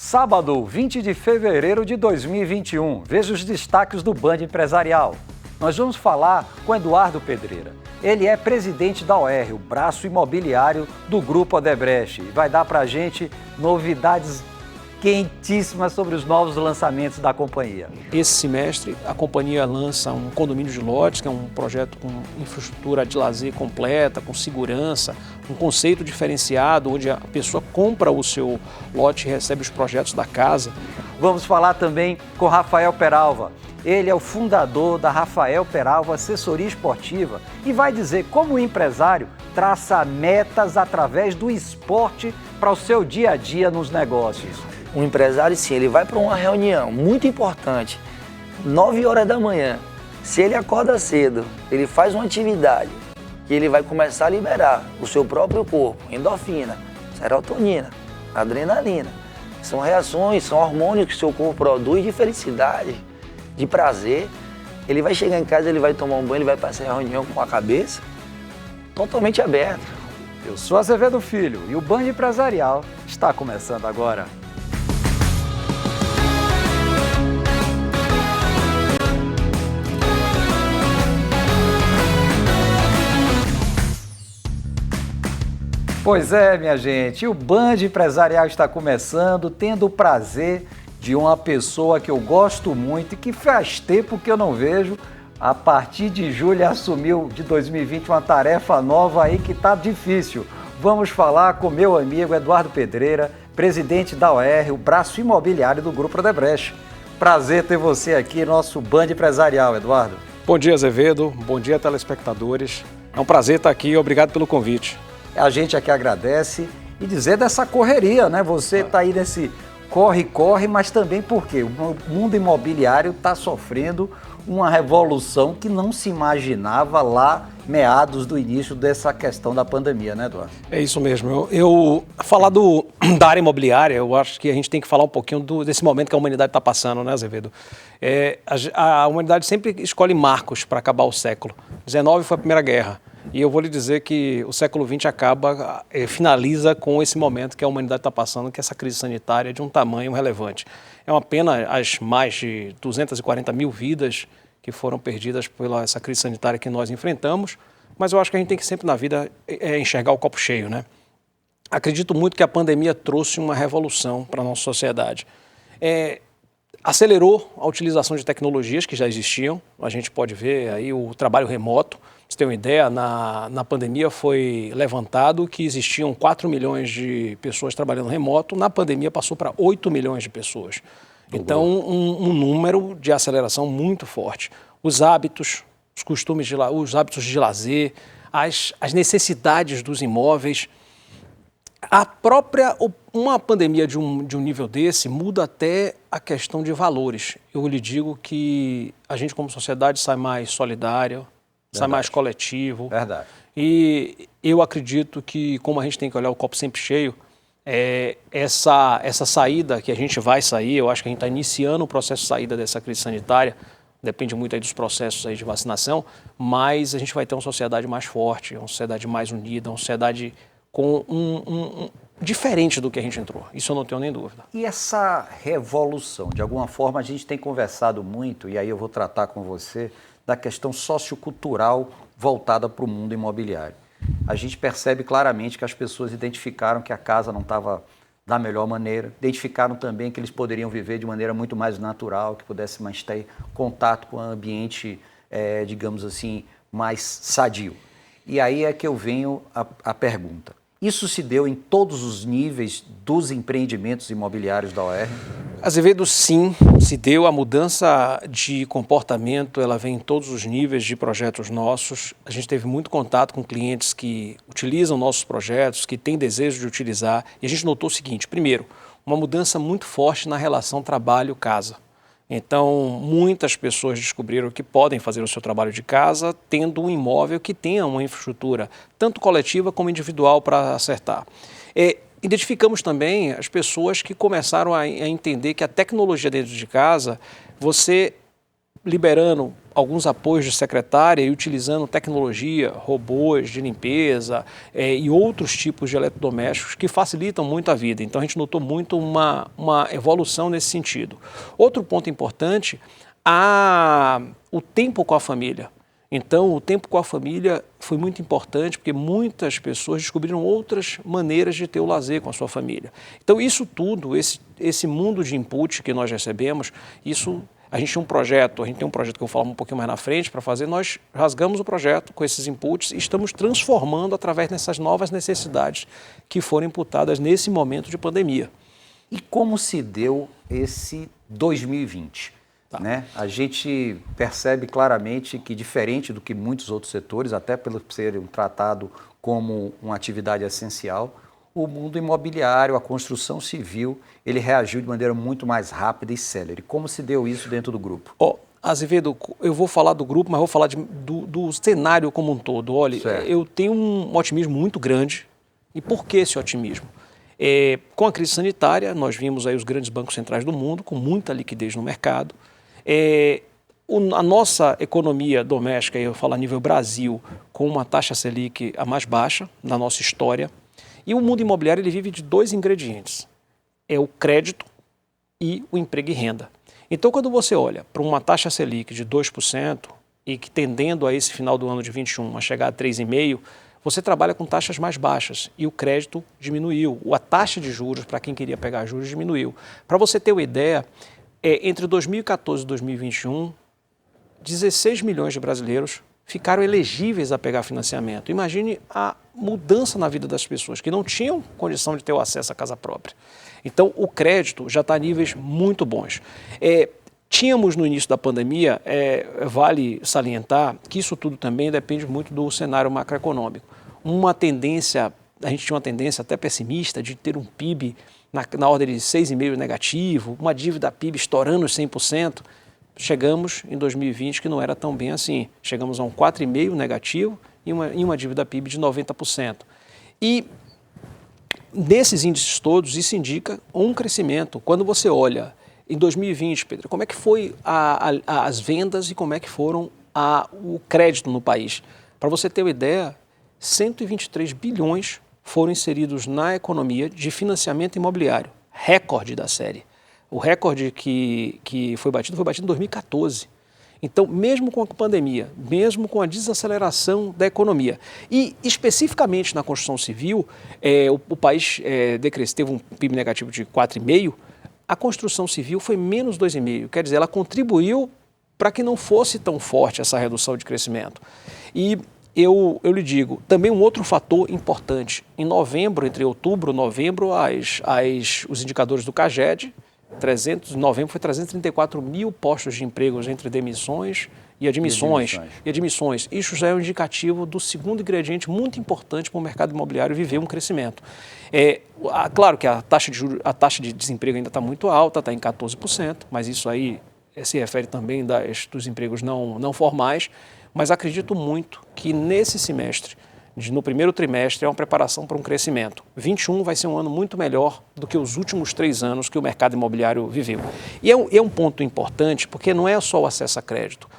Sábado, 20 de fevereiro de 2021. Veja os destaques do Band Empresarial. Nós vamos falar com Eduardo Pedreira. Ele é presidente da OR, o braço imobiliário do Grupo Odebrecht. E vai dar para a gente novidades quentíssimas sobre os novos lançamentos da companhia. Esse semestre, a companhia lança um condomínio de lotes, que é um projeto com infraestrutura de lazer completa, com segurança, um conceito diferenciado, onde a pessoa compra o seu lote e recebe os projetos da casa. Vamos falar também com Rafael Peralva. Ele é o fundador da Rafael Peralva Assessoria Esportiva e vai dizer como o empresário traça metas através do esporte para o seu dia a dia nos negócios. Um empresário, sim, ele vai para uma reunião muito importante, 9 horas da manhã. Se ele acorda cedo, ele faz uma atividade que ele vai começar a liberar o seu próprio corpo, endorfina, serotonina, adrenalina. São reações, são hormônios que o seu corpo produz de felicidade, de prazer. Ele vai chegar em casa, ele vai tomar um banho, ele vai passar a reunião com a cabeça totalmente aberta. Eu sou Azevedo Filho e o Band Empresarial está começando agora. Pois é, minha gente, o Band Empresarial está começando, tendo o prazer de uma pessoa que eu gosto muito e que faz tempo que eu não vejo. A partir de julho assumiu de 2020 uma tarefa nova aí que está difícil. Vamos falar com meu amigo Eduardo Pedreira, presidente da OR, o braço imobiliário do Grupo Odebrecht. Prazer ter você aqui, nosso Band Empresarial, Eduardo. Bom dia, Azevedo. Bom dia, telespectadores. É um prazer estar aqui. Obrigado pelo convite. A gente aqui agradece e dizer dessa correria, né? Você está aí nesse corre-corre, mas também porque o mundo imobiliário está sofrendo uma revolução que não se imaginava lá meados do início dessa questão da pandemia, né, Eduardo? É isso mesmo. Falar da área imobiliária, eu acho que a gente tem que falar um pouquinho desse momento que a humanidade está passando, né, Azevedo? A humanidade sempre escolhe marcos para acabar o século. 19 foi a Primeira Guerra. E eu vou lhe dizer que o século XX finaliza com esse momento que a humanidade está passando, que é essa crise sanitária de um tamanho relevante. É uma pena as mais de 240 mil vidas que foram perdidas pela essa crise sanitária que nós enfrentamos, mas eu acho que a gente tem que sempre na vida enxergar o copo cheio, né? Acredito muito que a pandemia trouxe uma revolução para a nossa sociedade. Acelerou a utilização de tecnologias que já existiam, a gente pode ver aí o trabalho remoto. Pra você ter uma ideia, na pandemia foi levantado que existiam 4 milhões de pessoas trabalhando remoto, na pandemia passou para 8 milhões de pessoas. Então, um número de aceleração muito forte. Os hábitos, os costumes, os hábitos de lazer, as necessidades dos imóveis. Uma pandemia de um nível desse muda até a questão de valores. Eu lhe digo que a gente como sociedade sai mais solidário, sai mais coletivo. Verdade. E eu acredito que, como a gente tem que olhar o copo sempre cheio, essa saída que a gente vai sair, eu acho que a gente está iniciando o processo de saída dessa crise sanitária, depende muito aí dos processos aí de vacinação, mas a gente vai ter uma sociedade mais forte, uma sociedade mais unida, uma sociedade com diferente do que a gente entrou. Isso eu não tenho nem dúvida. E essa revolução, de alguma forma a gente tem conversado muito, e aí eu vou tratar com você, da questão sociocultural voltada para o mundo imobiliário. A gente percebe claramente que as pessoas identificaram que a casa não estava da melhor maneira, identificaram também que eles poderiam viver de maneira muito mais natural, que pudesse mais ter contato com o ambiente, digamos assim, mais sadio. E aí é que eu venho a pergunta. Isso se deu em todos os níveis dos empreendimentos imobiliários da OR? Azevedo, sim, se deu. A mudança de comportamento, ela vem em todos os níveis de projetos nossos. A gente teve muito contato com clientes que utilizam nossos projetos, que têm desejo de utilizar. E a gente notou o seguinte: primeiro, uma mudança muito forte na relação trabalho-casa. Então, muitas pessoas descobriram que podem fazer o seu trabalho de casa tendo um imóvel que tenha uma infraestrutura, tanto coletiva como individual, para acertar. Identificamos também as pessoas que começaram a entender que a tecnologia dentro de casa, você liberando alguns apoios de secretária e utilizando tecnologia, robôs de limpeza e outros tipos de eletrodomésticos que facilitam muito a vida. Então a gente notou muito uma evolução nesse sentido. Outro ponto importante, o tempo com a família. Então, o tempo com a família foi muito importante porque muitas pessoas descobriram outras maneiras de ter o lazer com a sua família. Então, isso tudo, esse mundo de input que nós recebemos, a gente tem um projeto que eu vou falar um pouquinho mais na frente para fazer, nós rasgamos o projeto com esses inputs e estamos transformando através dessas novas necessidades que foram imputadas nesse momento de pandemia. E como se deu esse 2020? Né? A gente percebe claramente que, diferente do que muitos outros setores, até pelo serem tratado como uma atividade essencial, o mundo imobiliário, a construção civil, ele reagiu de maneira muito mais rápida e célere. Como se deu isso dentro do grupo? Azevedo, eu vou falar do grupo, mas vou falar do cenário como um todo. Olha, eu tenho um otimismo muito grande. E por que esse otimismo? Com a crise sanitária, nós vimos aí os grandes bancos centrais do mundo com muita liquidez no mercado. A nossa economia doméstica, eu falo a nível Brasil, com uma taxa Selic a mais baixa na nossa história. E o mundo imobiliário ele vive de dois ingredientes, é o crédito e o emprego e renda. Então, quando você olha para uma taxa Selic de 2% e que tendendo a esse final do ano de 21 a chegar a 3,5%, você trabalha com taxas mais baixas e o crédito diminuiu. A taxa de juros, para quem queria pegar juros, diminuiu. Para você ter uma ideia, entre 2014 e 2021, 16 milhões de brasileiros ficaram elegíveis a pegar financiamento. Imagine a mudança na vida das pessoas que não tinham condição de ter o acesso à casa própria. Então, o crédito já está a níveis muito bons. Tínhamos no início da pandemia, vale salientar que isso tudo também depende muito do cenário macroeconômico. A gente tinha uma tendência até pessimista de ter um PIB na ordem de 6,5% negativo, uma dívida PIB estourando os 100%. Chegamos em 2020 que não era tão bem assim. Chegamos a um 4,5% negativo e uma dívida PIB de 90%. E nesses índices todos, isso indica um crescimento. Quando você olha em 2020, Pedro, como é que foi as vendas e como é que foram o crédito no país? Para você ter uma ideia, 123 bilhões foram inseridos na economia de financiamento imobiliário, recorde da série. O recorde que foi batido em 2014. Então, mesmo com a pandemia, mesmo com a desaceleração da economia e especificamente na construção civil, o país teve um PIB negativo de 4,5%, a construção civil foi menos 2,5%, quer dizer, ela contribuiu para que não fosse tão forte essa redução de crescimento. E eu lhe digo, também um outro fator importante, em novembro, entre outubro e novembro, os indicadores do CAGED, em novembro foi 334 mil postos de empregos entre demissões e admissões. Isso já é um indicativo do segundo ingrediente muito importante para o mercado imobiliário viver um crescimento. Claro que a taxa de desemprego ainda está muito alta, está em 14%, mas isso aí se refere também dos empregos não formais, mas acredito muito que nesse semestre, no primeiro trimestre, é uma preparação para um crescimento. 21 vai ser um ano muito melhor do que os últimos 3 anos que o mercado imobiliário viveu. E é um ponto importante, porque não é só o acesso a crédito.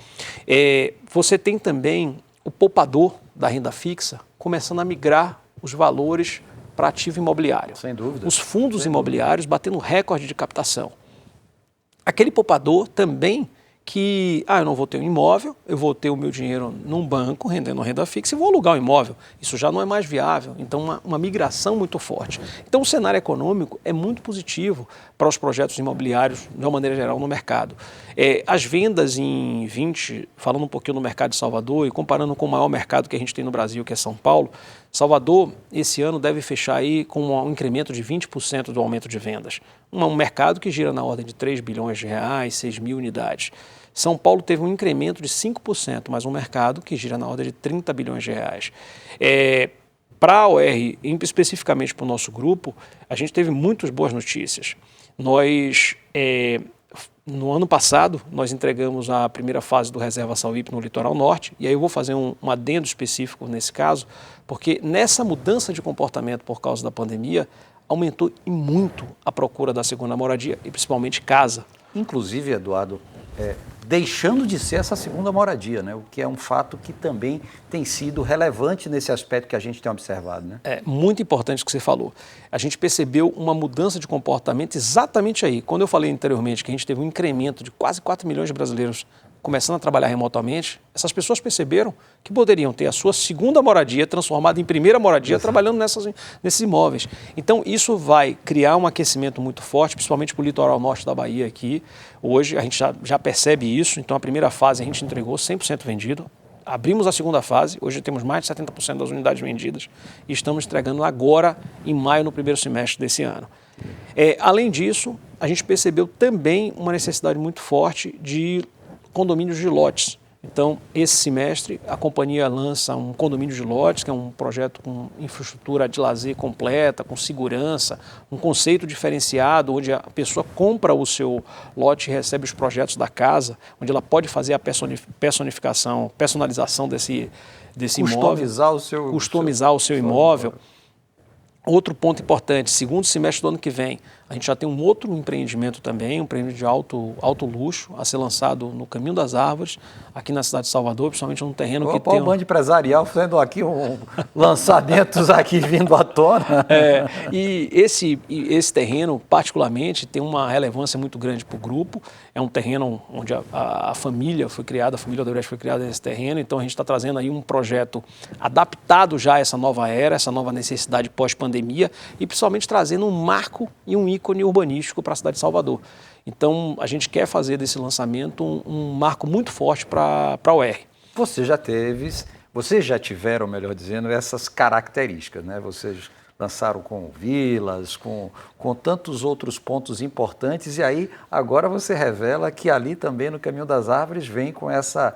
Você tem também o poupador da renda fixa começando a migrar os valores para ativo imobiliário. Sem dúvida. Os fundos imobiliários batendo recorde de captação. Aquele poupador também eu não vou ter um imóvel, eu vou ter o meu dinheiro num banco, rendendo renda fixa, e vou alugar um imóvel. Isso já não é mais viável, então uma migração muito forte. Então o cenário econômico é muito positivo para os projetos imobiliários, de uma maneira geral, no mercado. As vendas em 20, falando um pouquinho do mercado de Salvador e comparando com o maior mercado que a gente tem no Brasil, que é São Paulo, Salvador, esse ano, deve fechar aí com um incremento de 20% do aumento de vendas. Um mercado que gira na ordem de 3 bilhões de reais, 6 mil unidades. São Paulo teve um incremento de 5%, mas um mercado que gira na ordem de 30 bilhões de reais. Para a OR, especificamente para o nosso grupo, a gente teve muitas boas notícias. No ano passado, nós entregamos a primeira fase do Reserva Salvip no Litoral Norte, e aí eu vou fazer um adendo específico nesse caso, porque nessa mudança de comportamento por causa da pandemia, aumentou muito a procura da segunda moradia, e principalmente casa. Inclusive, Eduardo, deixando de ser essa segunda moradia, né? O que é um fato que também tem sido relevante nesse aspecto que a gente tem observado, né? É muito importante o que você falou. A gente percebeu uma mudança de comportamento exatamente aí. Quando eu falei anteriormente que a gente teve um incremento de quase 4 milhões de brasileiros começando a trabalhar remotamente, essas pessoas perceberam que poderiam ter a sua segunda moradia transformada em primeira moradia trabalhando nesses imóveis. Então, isso vai criar um aquecimento muito forte, principalmente para o litoral norte da Bahia aqui. Hoje, a gente já percebe isso. Então, a primeira fase a gente entregou 100% vendido. Abrimos a segunda fase, hoje temos mais de 70% das unidades vendidas e estamos entregando agora, em maio, no primeiro semestre desse ano. Além disso, a gente percebeu também uma necessidade muito forte de condomínios de lotes. Então, esse semestre, a companhia lança um condomínio de lotes, que é um projeto com infraestrutura de lazer completa, com segurança, um conceito diferenciado, onde a pessoa compra o seu lote e recebe os projetos da casa, onde ela pode fazer a personalização desse imóvel. Customizar o seu imóvel. Outro ponto importante, segundo semestre do ano que vem, a gente já tem um outro empreendimento também, um empreendimento de alto luxo, a ser lançado no Caminho das Árvores, aqui na cidade de Salvador, principalmente num terreno que tem... O bando empresarial fazendo aqui lançamentos aqui vindo à tona. E esse terreno, particularmente, tem uma relevância muito grande para o grupo. É um terreno onde a família foi criada, a família Odebrecht foi criada nesse terreno, então a gente está trazendo aí um projeto adaptado já a essa nova era, essa nova necessidade pós-pandemia e principalmente trazendo um marco e um ícone urbanístico para a cidade de Salvador. Então, a gente quer fazer desse lançamento um marco muito forte para a UERJ. Vocês já tiveram, melhor dizendo, essas características, né? Vocês lançaram com vilas, com tantos outros pontos importantes, e aí agora você revela que ali também no Caminho das Árvores vem com essa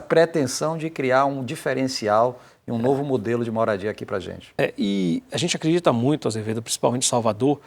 pretensão de criar um diferencial e um novo modelo de moradia aqui para a gente. E a gente acredita muito, Azevedo, principalmente Salvador,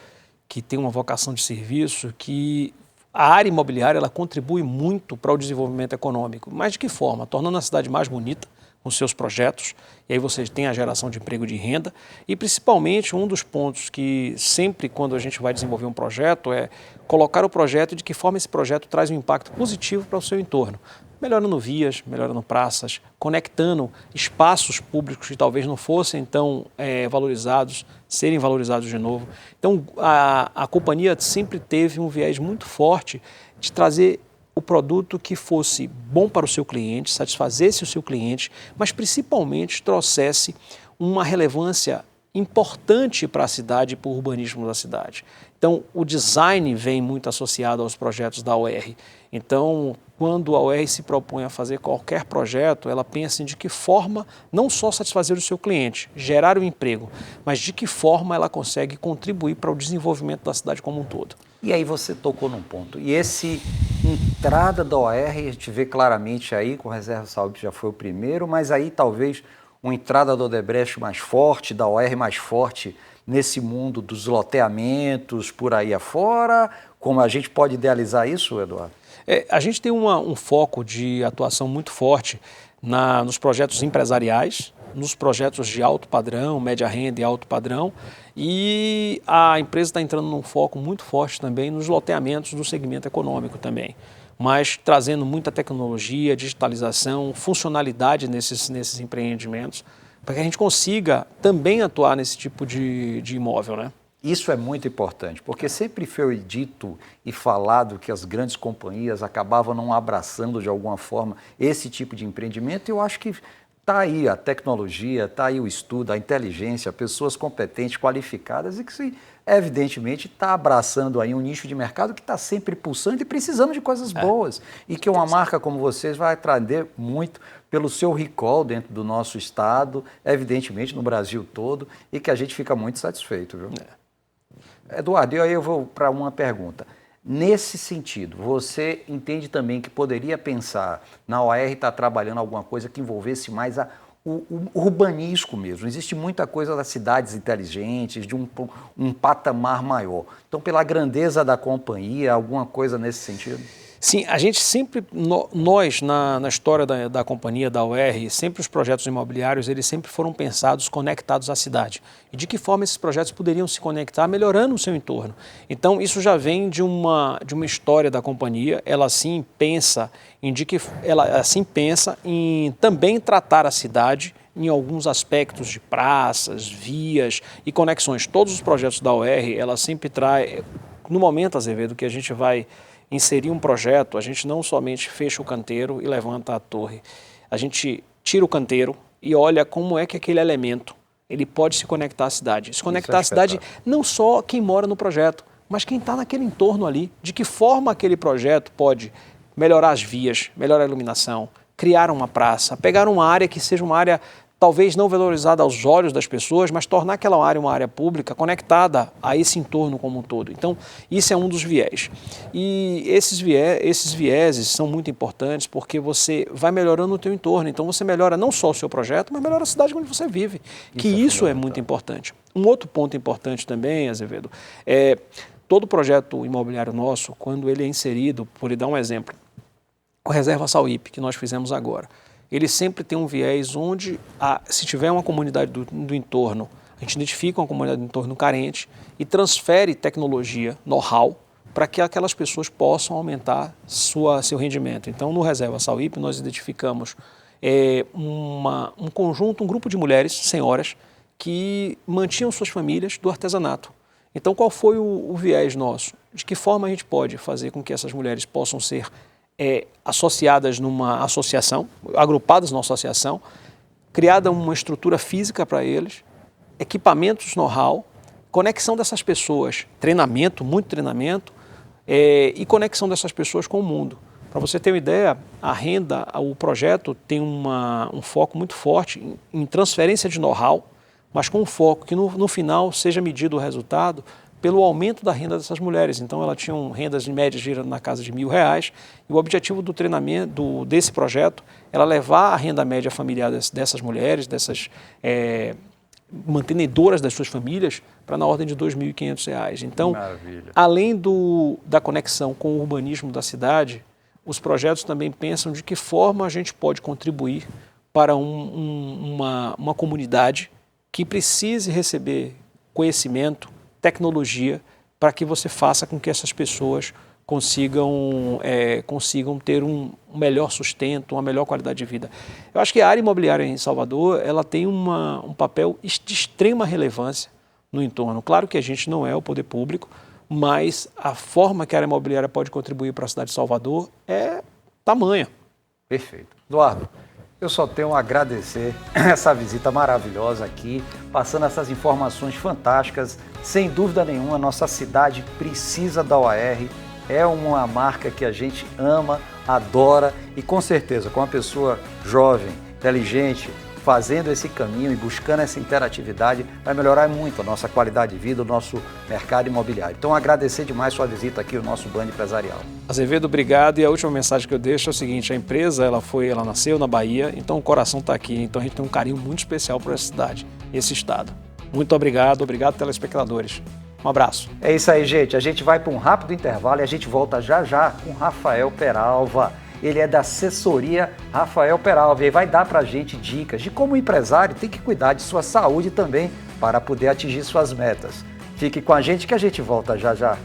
que tem uma vocação de serviço, que a área imobiliária ela contribui muito para o desenvolvimento econômico. Mas de que forma? Tornando a cidade mais bonita, com seus projetos, e aí você tem a geração de emprego e de renda, e principalmente um dos pontos que sempre quando a gente vai desenvolver um projeto é colocar o projeto e de que forma esse projeto traz um impacto positivo para o seu entorno. Melhorando vias, melhorando praças, conectando espaços públicos que talvez não fossem tão valorizados, serem valorizados de novo. Então, a companhia sempre teve um viés muito forte de trazer o produto que fosse bom para o seu cliente, satisfazesse o seu cliente, mas principalmente trouxesse uma relevância importante para a cidade e para o urbanismo da cidade. Então, o design vem muito associado aos projetos da UERJ. Então, quando a UERJ se propõe a fazer qualquer projeto, ela pensa em de que forma não só satisfazer o seu cliente, gerar o emprego, mas de que forma ela consegue contribuir para o desenvolvimento da cidade como um todo. E aí você tocou num ponto. E esse entrada da UERJ, a gente vê claramente aí, com Reserva Saúde já foi o primeiro, mas aí talvez uma entrada da Odebrecht mais forte, da UERJ mais forte nesse mundo dos loteamentos por aí afora. Como a gente pode idealizar isso, Eduardo? A gente tem um foco de atuação muito forte nos projetos empresariais, nos projetos de alto padrão, média renda e alto padrão, e a empresa está entrando num foco muito forte também nos loteamentos do segmento econômico também, mas trazendo muita tecnologia, digitalização, funcionalidade nesses empreendimentos, para que a gente consiga também atuar nesse tipo de imóvel, né? Isso é muito importante, porque sempre foi dito e falado que as grandes companhias acabavam não abraçando de alguma forma esse tipo de empreendimento, e eu acho que está aí a tecnologia, está aí o estudo, a inteligência, pessoas competentes, qualificadas e que, evidentemente, está abraçando aí um nicho de mercado que está sempre pulsando e precisando de coisas boas. E que uma marca como vocês vai atrair muito pelo seu recall dentro do nosso estado, evidentemente no Brasil todo, e que a gente fica muito satisfeito, viu? Eduardo, e aí eu vou para uma pergunta. Nesse sentido, você entende também que poderia pensar na UERJ estar trabalhando alguma coisa que envolvesse mais o urbanismo mesmo? Existe muita coisa das cidades inteligentes, de um patamar maior. Então, pela grandeza da companhia, alguma coisa nesse sentido? Sim, a gente sempre, nós na história da companhia, da UR, sempre os projetos imobiliários, eles sempre foram pensados conectados à cidade. E de que forma esses projetos poderiam se conectar melhorando o seu entorno. Então, isso já vem de uma história da companhia, ela assim pensa em também tratar a cidade em alguns aspectos de praças, vias e conexões. Todos os projetos da UR, ela sempre traz, no momento, Azevedo, que a gente vai inserir um projeto, a gente não somente fecha o canteiro e levanta a torre. A gente tira o canteiro e olha como é que aquele elemento ele pode se conectar à cidade. Se conectar à cidade não só quem mora no projeto, mas quem está naquele entorno ali. De que forma aquele projeto pode melhorar as vias, melhorar a iluminação, criar uma praça, pegar uma área que seja uma área talvez não valorizada aos olhos das pessoas, mas tornar aquela área uma área pública conectada a esse entorno como um todo. Então, isso é um dos viés. E esses vieses são muito importantes porque você vai melhorando o teu entorno. Então, você melhora não só o seu projeto, mas melhora a cidade onde você vive, que isso é muito importante. Um outro ponto importante também, Azevedo, é todo projeto imobiliário nosso, quando ele é inserido, por lhe dar um exemplo, o Reserva Sauípe, que nós fizemos agora, ele sempre tem um viés onde, se tiver uma comunidade do entorno, a gente identifica uma comunidade do entorno carente e transfere tecnologia, know-how, para que aquelas pessoas possam aumentar seu rendimento. Então, no Reserva Sauípe, nós identificamos um conjunto, um grupo de mulheres, senhoras, que mantinham suas famílias do artesanato. Então, qual foi o viés nosso? De que forma a gente pode fazer com que essas mulheres possam ser associadas numa associação, agrupadas numa associação, criada uma estrutura física para eles, equipamentos, know-how, conexão dessas pessoas, treinamento, muito treinamento, e conexão dessas pessoas com o mundo. Para você ter uma ideia, o projeto tem um foco muito forte em transferência de know-how, mas com um foco que no final seja medido o resultado pelo aumento da renda dessas mulheres. Então, elas tinham rendas de média girando na casa de R$1.000, e o objetivo do treinamento desse projeto era levar a renda média familiar dessas mulheres, dessas mantenedoras das suas famílias, para na ordem de R$2.500. Então, maravilha. Além da conexão com o urbanismo da cidade, os projetos também pensam de que forma a gente pode contribuir para uma comunidade que precise receber conhecimento, tecnologia, para que você faça com que essas pessoas consigam ter um melhor sustento, uma melhor qualidade de vida. Eu acho que a área imobiliária em Salvador, ela tem um papel de extrema relevância no entorno. Claro que a gente não é o poder público, mas a forma que a área imobiliária pode contribuir para a cidade de Salvador é tamanha. Perfeito. Eduardo, eu só tenho a agradecer essa visita maravilhosa aqui, passando essas informações fantásticas. Sem dúvida nenhuma, a nossa cidade precisa da OAR, é uma marca que a gente ama, adora e com certeza, com uma pessoa jovem, inteligente, fazendo esse caminho e buscando essa interatividade, vai melhorar muito a nossa qualidade de vida, o nosso mercado imobiliário. Então, agradecer demais sua visita aqui, o nosso Band Empresarial. Azevedo, obrigado. E a última mensagem que eu deixo é o seguinte: a empresa ela nasceu na Bahia, então o coração está aqui. Então a gente tem um carinho muito especial por essa cidade, esse estado. Muito obrigado, telespectadores. Um abraço. É isso aí, gente. A gente vai para um rápido intervalo e a gente volta já já com Rafael Peralva. Ele é da assessoria Rafael Peralva e vai dar para a gente dicas de como o empresário tem que cuidar de sua saúde também para poder atingir suas metas. Fique com a gente que a gente volta já já.